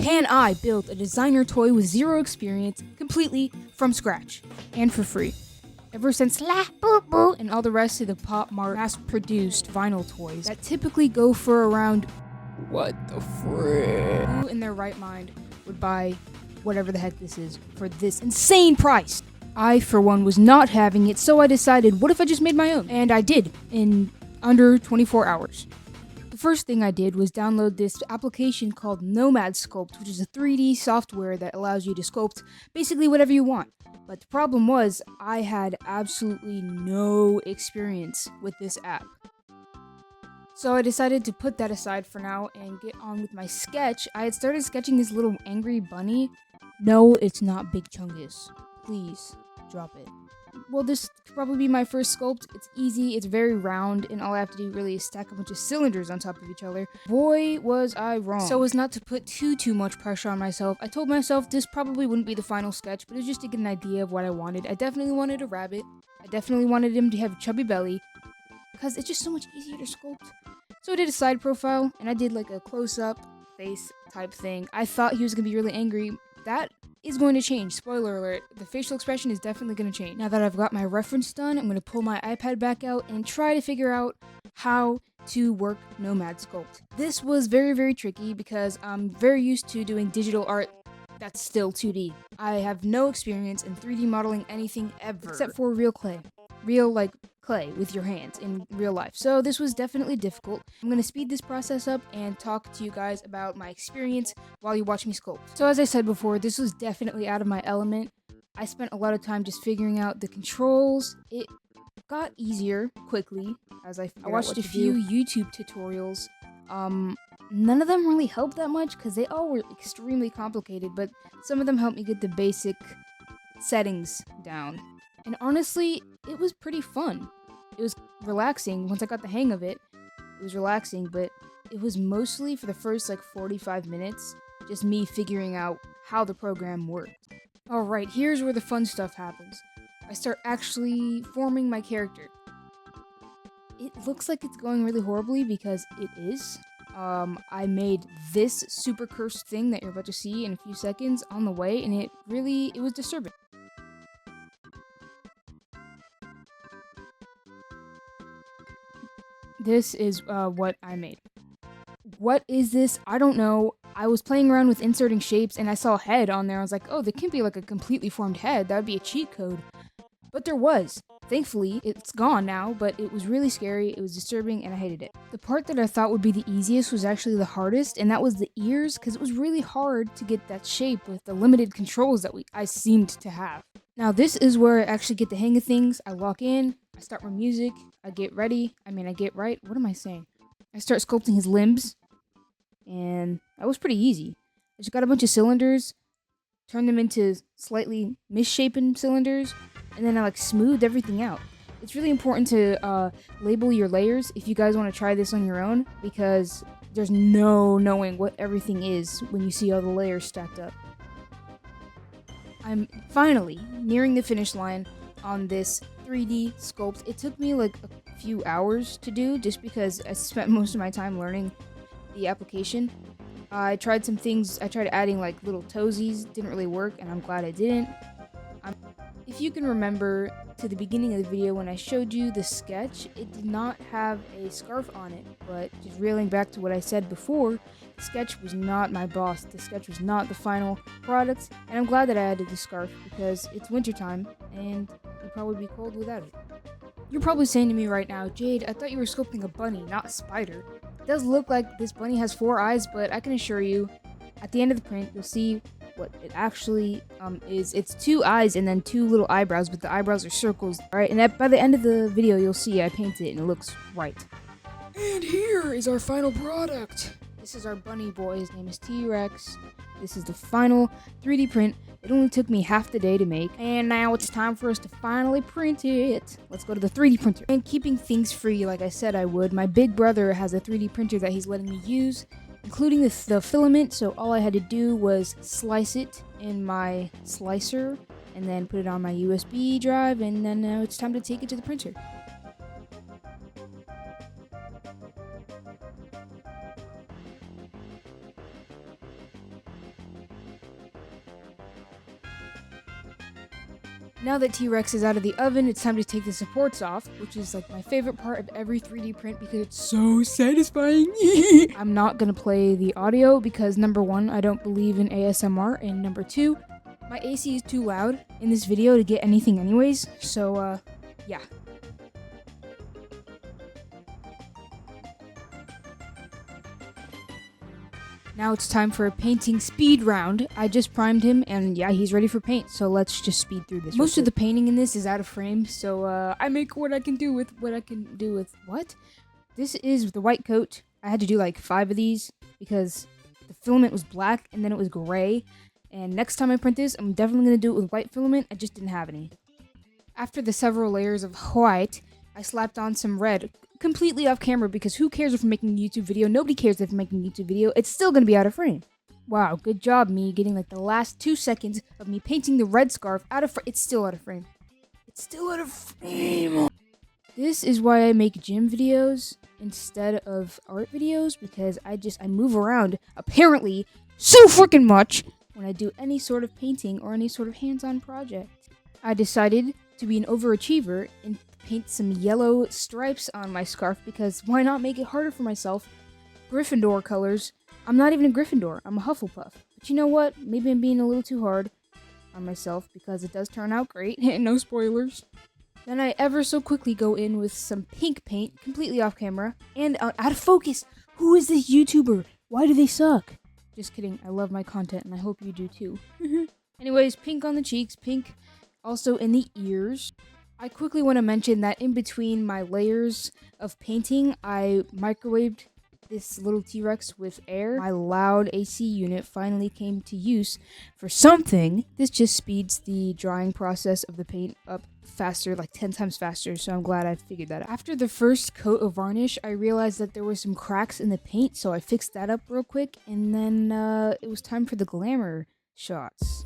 Can I build a designer toy with zero experience, completely from scratch, and for free? Ever since La Boo Boo and all the rest of the Pop Mart mass-produced vinyl toys that typically go for around what the frick? Who in their right mind would buy whatever the heck this is for this insane price? I, for one, was not having it, so I decided, what if I just made my own? And I did, in under 24 hours. The first thing I did was download this application called Nomad Sculpt, which is a 3D software that allows you to sculpt basically whatever you want. But the problem was, I had absolutely no experience with this app. So I decided to put that aside for now and get on with my sketch. I had started sketching this little angry bunny. No, it's not Big Chungus. Please, drop it. Well, this could probably be my first sculpt. It's easy, it's very round, and all I have to do really is stack a bunch of cylinders on top of each other. Boy, was I wrong. So as not to put too much pressure on myself, I told myself this probably wouldn't be the final sketch, but it was just to get an idea of what I wanted. I definitely wanted a rabbit. I definitely wanted him to have a chubby belly, because it's just so much easier to sculpt. So I did a side profile, and I did like a close-up face type thing. I thought he was going to be really angry. That is going to change. Spoiler alert, the facial expression is definitely going to change. Now that I've got my reference done, I'm going to pull my iPad back out and try to figure out how to work Nomad Sculpt. This was very tricky because I'm very used to doing digital art that's still 2D. I have no experience in 3D modeling anything ever, except for real clay. Real, like, clay with your hands in real life. So this was definitely difficult. I'm going to speed this process up and talk to you guys about my experience while you watch me sculpt. So as I said before, this was definitely out of my element. I spent a lot of time just figuring out the controls. It got easier quickly as I watched a few YouTube tutorials. None of them really helped that much because they all were extremely complicated, but some of them helped me get the basic settings down. And honestly, it was pretty fun. It was relaxing. Once I got the hang of it, it was relaxing, but it was mostly for the first 45 minutes, just me figuring out how the program worked. Alright, here's where the fun stuff happens. I start actually forming my character. It looks like it's going really horribly because it is. I made this super cursed thing that you're about to see in a few seconds on the way, and it was disturbing. This is what I made. What is this? I don't know. I was playing around with inserting shapes and I saw a head on there. I was like, oh, there can't be like a completely formed head. That would be a cheat code. But there was. Thankfully, it's gone now, but it was really scary, it was disturbing, and I hated it. The part that I thought would be the easiest was actually the hardest, and that was the ears, because it was really hard to get that shape with the limited controls that I seemed to have. Now this is where I actually get the hang of things. I lock in, I start my music, I get ready, what am I saying? I start sculpting his limbs, and that was pretty easy. I just got a bunch of cylinders, turned them into slightly misshapen cylinders, and then I smoothed everything out. It's really important to label your layers if you guys want to try this on your own, because there's no knowing what everything is when you see all the layers stacked up. I'm finally nearing the finish line on this 3D sculpt. It took me a few hours to do just because I spent most of my time learning the application. I tried some things. I tried adding little toesies. Didn't really work, and I'm glad I didn't. If you can remember to the beginning of the video when I showed you the sketch, it did not have a scarf on it, but just reeling back to what I said before, the sketch was not my boss, the sketch was not the final product, and I'm glad that I added the scarf because it's wintertime and it'd probably be cold without it. You're probably saying to me right now, Jade, I thought you were sculpting a bunny, not a spider. It does look like this bunny has 4 eyes, but I can assure you, at the end of the print, you'll see what it actually is. It's 2 eyes and then 2 little eyebrows, but the eyebrows are circles. Alright, and by the end of the video, you'll see I painted it and it looks right. And here is our final product. This is our bunny boy. His name is T-Rex. This is the final 3D print. It only took me half the day to make. And now it's time for us to finally print it. Let's go to the 3D printer. And keeping things free like I said I would, my big brother has a 3D printer that he's letting me use, including the filament, so all I had to do was slice it in my slicer and then put it on my USB drive, and then now it's time to take it to the printer. Now that T-Rex is out of the oven, it's time to take the supports off, which is like my favorite part of every 3D print because it's so satisfying. I'm not gonna play the audio because number one, I don't believe in ASMR, and number two, my AC is too loud in this video to get anything anyways, so yeah. Now it's time for a painting speed round. I just primed him, and yeah, he's ready for paint, so let's just speed through this. Most of the painting in this is out of frame, so I make what I can do with what I can do with what? This is the white coat. I had to do like 5 of these because the filament was black and then it was gray. And next time I print this, I'm definitely going to do it with white filament. I just didn't have any. After the several layers of white, I slapped on some red. Completely off camera because who cares if I'm making a YouTube video? Nobody cares if I'm making a YouTube video. It's still gonna be out of frame. Wow, good job me getting like the last 2 seconds of me painting the red scarf out of frame. It's still out of frame. It's still out of frame. This is why I make gym videos instead of art videos because I move around apparently so freaking much when I do any sort of painting or any sort of hands-on project. I decided to be an overachiever and paint some yellow stripes on my scarf because why not make it harder for myself? Gryffindor colors. I'm not even a Gryffindor, I'm a Hufflepuff. But you know what? Maybe I'm being a little too hard on myself because it does turn out great. No spoilers. Then I ever so quickly go in with some pink paint, completely off camera, and out of focus. Who is this YouTuber? Why do they suck? Just kidding, I love my content and I hope you do too. Anyways, pink on the cheeks, pink also in the ears. I quickly want to mention that in between my layers of painting, I microwaved this little T-Rex with air. My loud AC unit finally came to use for something. This just speeds the drying process of the paint up faster, like 10 times faster, so I'm glad I figured that out. After the first coat of varnish, I realized that there were some cracks in the paint, so I fixed that up real quick, and then it was time for the glamour shots.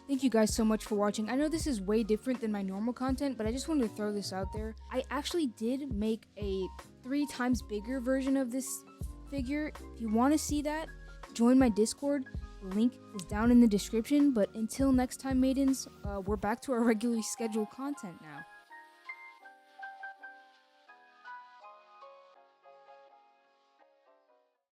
Thank you guys so much for watching. I know this is way different than my normal content, but I just wanted to throw this out there. I actually did make a 3 times bigger version of this figure. If you want to see that, join my Discord. The link is down in the description. But until next time, maidens, we're back to our regularly scheduled content now.